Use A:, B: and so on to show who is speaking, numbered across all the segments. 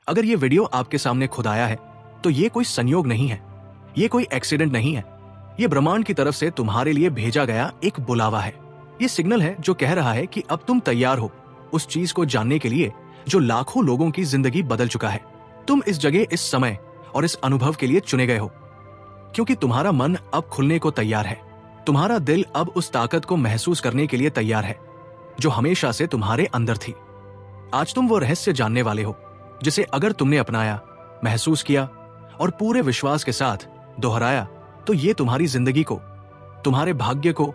A: अगर ये वीडियो आपके सामने खुद आया है तो ये कोई संयोग नहीं है, ये कोई एक्सीडेंट नहीं है। ये ब्रह्मांड की तरफ से तुम्हारे लिए भेजा गया एक बुलावा है। ये सिग्नल है जो कह रहा है कि अब तुम तैयार हो उस चीज को जानने के लिए जो लाखों लोगों की जिंदगी बदल चुका है। तुम इस जगह, इस समय और इस अनुभव के लिए चुने गए हो, क्योंकि तुम्हारा मन अब खुलने को तैयार है। तुम्हारा दिल अब उस ताकत को महसूस करने के लिए तैयार है जो हमेशा से तुम्हारे अंदर थी। आज तुम वो रहस्य जानने वाले हो जिसे अगर तुमने अपनाया, महसूस किया और पूरे विश्वास के साथ दोहराया तो ये तुम्हारी जिंदगी को, तुम्हारे भाग्य को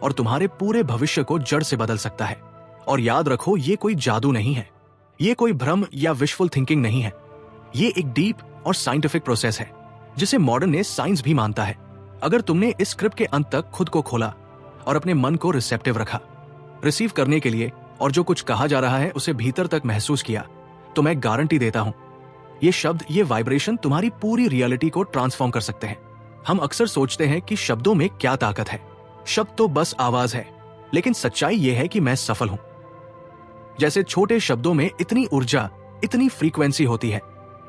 A: और तुम्हारे पूरे भविष्य को जड़ से बदल सकता है। और याद रखो, ये कोई जादू नहीं है, ये कोई भ्रम या विशफुल थिंकिंग नहीं है। ये एक डीप और साइंटिफिक प्रोसेस है जिसे मॉडर्न ने साइंस भी मानता है। अगर तुमने इस स्क्रिप्ट के अंत तक खुद को खोला और अपने मन को रिसेप्टिव रखा, रिसीव करने के लिए, और जो कुछ कहा जा रहा है उसे भीतर तक महसूस किया, तो मैं गारंटी देता हूं ये शब्द, ये वाइब्रेशन तुम्हारी पूरी रियलिटी को ट्रांसफॉर्म कर सकते हैं। हम अक्सर सोचते हैं कि शब्दों में क्या ताकत है, शब्द तो बस आवाज है, लेकिन सच्चाई यह है कि मैं सफल हूं। जैसे छोटे शब्दों में इतनी ऊर्जा, इतनी फ्रीक्वेंसी होती है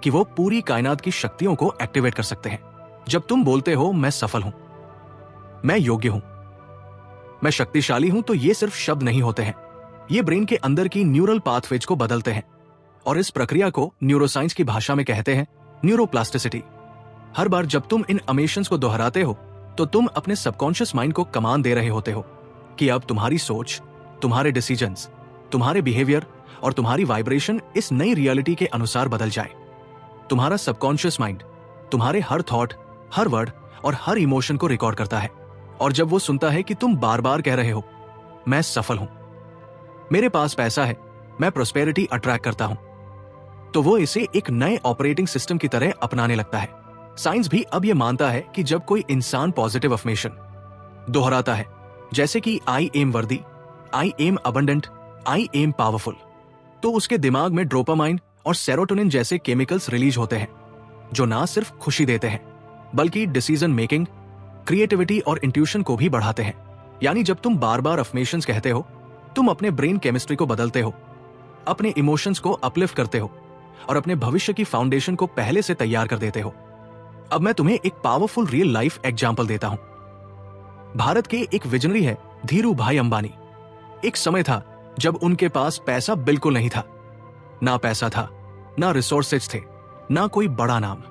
A: कि वो पूरी कायनात की शक्तियों को एक्टिवेट कर सकते हैं। जब तुम बोलते हो मैं सफल हूं, मैं योग्य हूं, मैं शक्तिशाली हूं, तो ये सिर्फ शब्द नहीं होते हैं, ये ब्रेन के अंदर की न्यूरल पाथवेज को बदलते हैं। और इस प्रक्रिया को न्यूरोसाइंस की भाषा में कहते हैं न्यूरोप्लास्टिसिटी। हर बार जब तुम इन अमेशंस को दोहराते हो तो तुम अपने सबकॉन्शियस माइंड को कमांड दे रहे होते हो कि अब तुम्हारी सोच, तुम्हारे डिसीजंस, तुम्हारे बिहेवियर और तुम्हारी वाइब्रेशन इस नई रियलिटी के अनुसार बदल जाए। तुम्हारा सबकॉन्शियस माइंड तुम्हारे हर थॉट, हर वर्ड और हर इमोशन को रिकॉर्ड करता है। और जब वो सुनता है कि तुम बार बार कह रहे हो मैं सफल हूं, मेरे पास पैसा है, मैं प्रोस्पेरिटी अट्रैक्ट करता हूं, तो वो इसे एक नए ऑपरेटिंग सिस्टम की तरह अपनाने लगता है। साइंस भी अब ये मानता है कि जब कोई इंसान पॉजिटिव अफर्मेशन दोहराता है, जैसे कि आई एम वर्दी, I am abundant, I am powerful, तो उसके दिमाग में डोपामाइन और सेरोटोनिन जैसे केमिकल्स रिलीज होते हैं जो ना सिर्फ खुशी देते हैं बल्कि डिसीजन मेकिंग, क्रिएटिविटी और इंट्यूशन को भी बढ़ाते हैं। यानी जब तुम बार बार अफर्मेशंस कहते हो, तुम अपने ब्रेन केमिस्ट्री को बदलते हो, अपने इमोशंस को अपलिफ्ट करते हो और अपने भविष्य की फाउंडेशन को पहले से तैयार कर देते हो। अब मैं तुम्हें एक पावरफुल रियल लाइफ एग्जाम्पल देता हूं। भारत के एक विजनरी है धीरू भाई अंबानी। एक समय था जब उनके पास पैसा बिल्कुल नहीं था, ना पैसा था, ना रिसोर्सेज थे, ना कोई बड़ा नाम,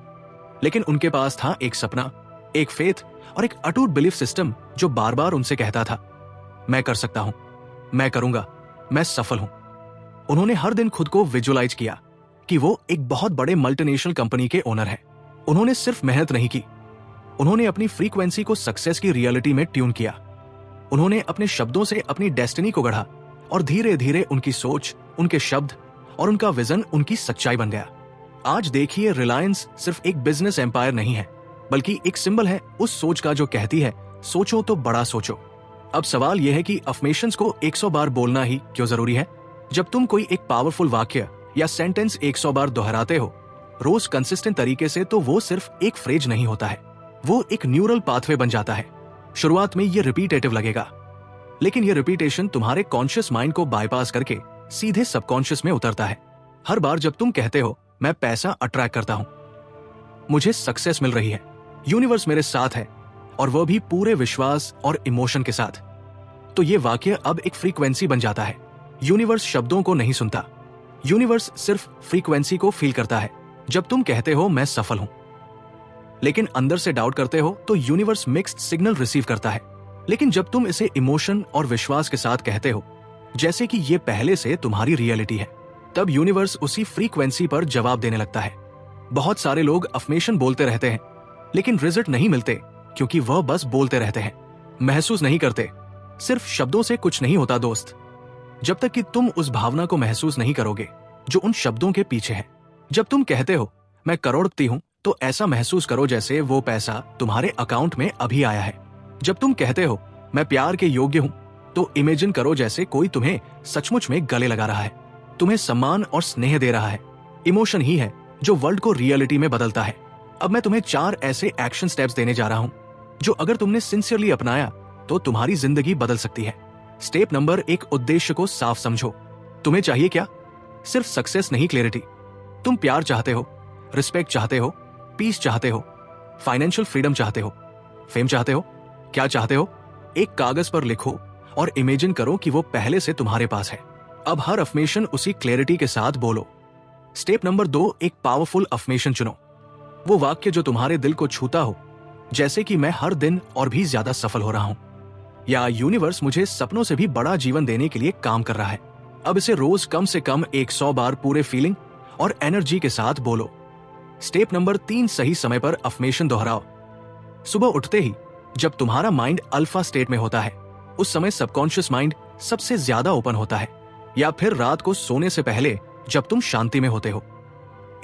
A: लेकिन उनके पास था एक सपना, एक फेथ और एक अटूट बिलीफ सिस्टम जो बार बार उनसे कहता था मैं कर सकता हूं, मैं करूंगा, मैं सफल हूं। उन्होंने हर दिन खुद को विजुअलाइज किया कि वो एक बहुत बड़े मल्टीनेशनल कंपनी के ओनर हैं। उन्होंने सिर्फ मेहनत नहीं की, उन्होंने अपनी फ्रीक्वेंसी को सक्सेस की रियलिटी में ट्यून किया। उन्होंने अपने शब्दों से अपनी डेस्टिनी को गढ़ा और धीरे धीरे उनकी सोच, उनके शब्द और उनका विजन उनकी सच्चाई बन गया। आज देखिए, रिलायंस सिर्फ एक बिजनेस एम्पायर नहीं है, बल्कि एक सिंबल है उस सोच का जो कहती है सोचो तो बड़ा सोचो। अब सवाल यह है कि अफर्मेशंस को 100 बार बोलना ही क्यों जरूरी है? जब तुम कोई एक पावरफुल वाक्य या सेंटेंस 100 बार दोहराते हो रोज कंसिस्टेंट तरीके से, तो वो सिर्फ एक फ्रेज नहीं होता है, वो एक न्यूरल पाथवे बन जाता है। शुरुआत में ये रिपीटेटिव लगेगा, लेकिन ये रिपीटेशन तुम्हारे कॉन्शियस माइंड को बाईपास करके सीधे सबकॉन्शियस में उतरता है। हर बार जब तुम कहते हो मैं पैसा अट्रैक्ट करता हूं, मुझे सक्सेस मिल रही है, यूनिवर्स मेरे साथ है, और वह भी पूरे विश्वास और इमोशन के साथ, तो ये वाक्य अब एक फ्रीक्वेंसी बन जाता है। यूनिवर्स शब्दों को नहीं सुनता, यूनिवर्स सिर्फ फ्रीक्वेंसी को फील करता है। जब तुम कहते हो मैं सफल हूं, लेकिन अंदर से डाउट करते हो, तो यूनिवर्स मिक्स्ड सिग्नल रिसीव करता है। लेकिन जब तुम इसे इमोशन और विश्वास के साथ कहते हो, जैसे कि ये पहले से तुम्हारी रियलिटी है, तब यूनिवर्स उसी फ्रीक्वेंसी पर जवाब देने लगता है। बहुत सारे लोग अफर्मेशन बोलते रहते हैं, लेकिन रिजल्ट नहीं मिलते, क्योंकि वह बस बोलते रहते हैं, महसूस नहीं करते। सिर्फ शब्दों से कुछ नहीं होता दोस्त, जब तक कि तुम उस भावना को महसूस नहीं करोगे जो उन शब्दों के पीछे है। जब तुम कहते हो मैं करोड़पति हूं, तो ऐसा महसूस करो जैसे वो पैसा तुम्हारे अकाउंट में अभी आया है। जब तुम कहते हो मैं प्यार के योग्य हूं, तो इमेजिन करो जैसे कोई तुम्हें सचमुच में गले लगा रहा है, तुम्हें सम्मान और स्नेह दे रहा है। इमोशन ही है जो वर्ल्ड को रियलिटी में बदलता है। अब मैं तुम्हें 4 ऐसे एक्शन स्टेप्स देने जा रहा हूं जो अगर तुमने सिंसियरली अपनाया तो तुम्हारी जिंदगी बदल सकती है। स्टेप नंबर 1, उद्देश्य को साफ समझो। तुम्हें चाहिए क्या? सिर्फ सक्सेस नहीं, क्लैरिटी। तुम प्यार चाहते हो, रिस्पेक्ट चाहते हो, पीस चाहते हो, फाइनेंशियल फ्रीडम चाहते हो, फेम चाहते हो। क्या चाहते हो? एक कागज पर लिखो और इमेजिन करो कि वो पहले से तुम्हारे पास है। अब हर अफर्मेशन उसी क्लैरिटी के साथ बोलो। स्टेप नंबर 2, एक पावरफुल अफर्मेशन चुनो। वो वाक्य जो तुम्हारे दिल को छूता हो, जैसे कि मैं हर दिन और भी ज्यादा सफल हो रहा हूं, या यूनिवर्स मुझे सपनों से भी बड़ा जीवन देने के लिए काम कर रहा है। अब इसे रोज कम से कम 100 बार पूरे फीलिंग और एनर्जी के साथ बोलो। स्टेप नंबर 3, सही समय पर अफर्मेशन दोहराओ। सुबह उठते ही जब तुम्हारा माइंड अल्फा स्टेट में होता है, उस समय सबकॉन्शियस माइंड सबसे ज्यादा ओपन होता है, या फिर रात को सोने से पहले जब तुम शांति में होते हो।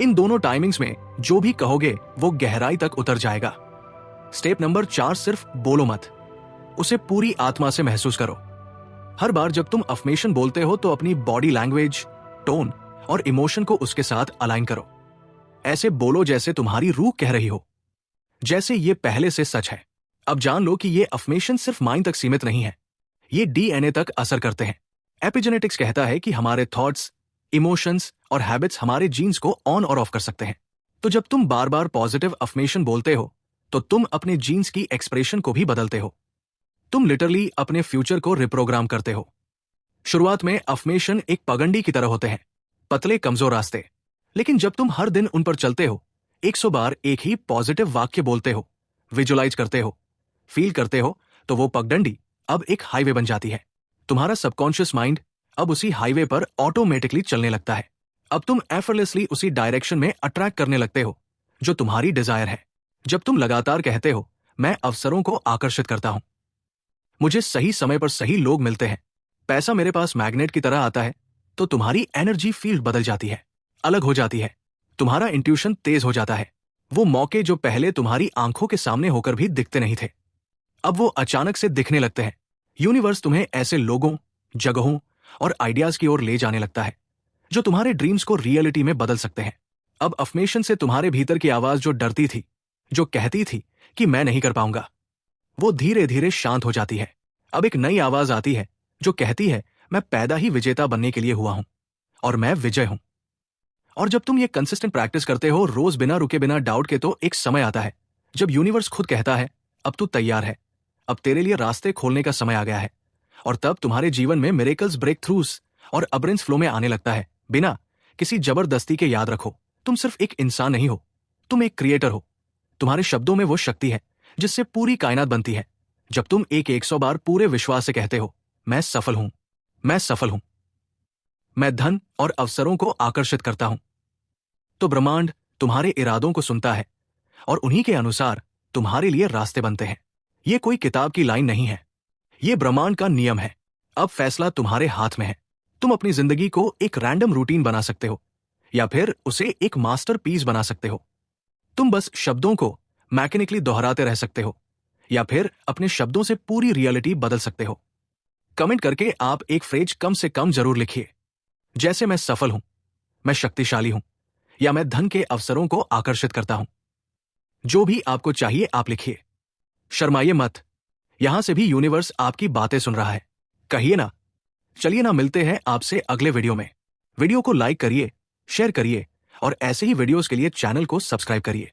A: इन दोनों टाइमिंग्स में जो भी कहोगे वो गहराई तक उतर जाएगा। स्टेप नंबर 4, सिर्फ बोलो मत, उसे पूरी आत्मा से महसूस करो। हर बार जब तुम अफर्मेशन बोलते हो तो अपनी बॉडी लैंग्वेज, टोन और इमोशन को उसके साथ अलाइन करो। ऐसे बोलो जैसे तुम्हारी रूह कह रही हो, जैसे ये पहले से सच है। अब जान लो कि ये अफर्मेशन सिर्फ माइंड तक सीमित नहीं है, ये डीएनए तक असर करते हैं। एपिजेनेटिक्स कहता है कि हमारे थॉट्स, इमोशंस और हैबिट्स हमारे जीन्स को ऑन और ऑफ कर सकते हैं। तो जब तुम बार बार पॉजिटिव अफर्मेशन बोलते हो तो तुम अपने जीन्स की एक्सप्रेशन को भी बदलते हो। तुम लिटरली अपने फ्यूचर को रिप्रोग्राम करते हो। शुरुआत में अफर्मेशन एक पगंडी की तरह होते हैं, पतले कमजोर रास्ते। लेकिन जब तुम हर दिन उन पर चलते हो, 100 बार एक ही पॉजिटिव वाक्य बोलते हो, विजुअलाइज करते हो, फील करते हो, तो वो पगडंडी अब एक हाईवे बन जाती है। तुम्हारा सबकॉन्शियस माइंड अब उसी हाईवे पर ऑटोमेटिकली चलने लगता है। अब तुम एफर्टलेसली उसी डायरेक्शन में अट्रैक्ट करने लगते हो जो तुम्हारी डिजायर है। जब तुम लगातार कहते हो, मैं अवसरों को आकर्षित करता हूं, मुझे सही समय पर सही लोग मिलते हैं, पैसा मेरे पास मैग्नेट की तरह आता है, तो तुम्हारी एनर्जी फील्ड बदल जाती है, अलग हो जाती है। तुम्हारा इंट्यूशन तेज हो जाता है। वो मौके जो पहले तुम्हारी आंखों के सामने होकर भी दिखते नहीं थे, अब वो अचानक से दिखने लगते हैं। यूनिवर्स तुम्हें ऐसे लोगों, जगहों और आइडियाज की ओर ले जाने लगता है जो तुम्हारे ड्रीम्स को रियलिटी में बदल सकते हैं। अब अफर्मेशन से तुम्हारे भीतर की आवाज जो डरती थी, जो कहती थी कि मैं नहीं कर पाऊंगा, वो धीरे धीरे शांत हो जाती है। अब एक नई आवाज आती है जो कहती है, मैं पैदा ही विजेता बनने के लिए हुआ हूं और मैं विजय हूं। और जब तुम ये कंसिस्टेंट प्रैक्टिस करते हो, रोज बिना रुके बिना डाउट के, तो एक समय आता है जब यूनिवर्स खुद कहता है, अब तू तैयार है, अब तेरे लिए रास्ते खोलने का समय आ गया है। और तब तुम्हारे जीवन में मिरेकल्स, ब्रेक थ्रूज और अब्रेंस फ्लो में आने लगता है, बिना किसी जबरदस्ती के। याद रखो, तुम सिर्फ एक इंसान नहीं हो, तुम एक क्रिएटर हो। तुम्हारे शब्दों में वो शक्ति है जिससे पूरी कायनात बनती है। जब तुम 100 बार पूरे विश्वास से कहते हो, मैं सफल हूं, मैं सफल हूं, मैं धन और अवसरों को आकर्षित करता हूं, तो ब्रह्मांड तुम्हारे इरादों को सुनता है और उन्हीं के अनुसार तुम्हारे लिए रास्ते बनते हैं। ये कोई किताब की लाइन नहीं है, ये ब्रह्मांड का नियम है। अब फैसला तुम्हारे हाथ में है। तुम अपनी जिंदगी को एक रैंडम रूटीन बना सकते हो या फिर उसे एक मास्टरपीस बना सकते हो। तुम बस शब्दों को मैकेनिकली दोहराते रह सकते हो या फिर अपने शब्दों से पूरी रियलिटी बदल सकते हो। कमेंट करके आप एक फ्रेज कम से कम जरूर लिखिए, जैसे मैं सफल हूं, मैं शक्तिशाली हूं, या मैं धन के अवसरों को आकर्षित करता हूं। जो भी आपको चाहिए आप लिखिए, शर्माइए मत। यहां से भी यूनिवर्स आपकी बातें सुन रहा है। कहिए ना। चलिए ना, मिलते हैं आपसे अगले वीडियो में। वीडियो को लाइक करिए, शेयर करिए और ऐसे ही वीडियोस के लिए चैनल को सब्सक्राइब करिए।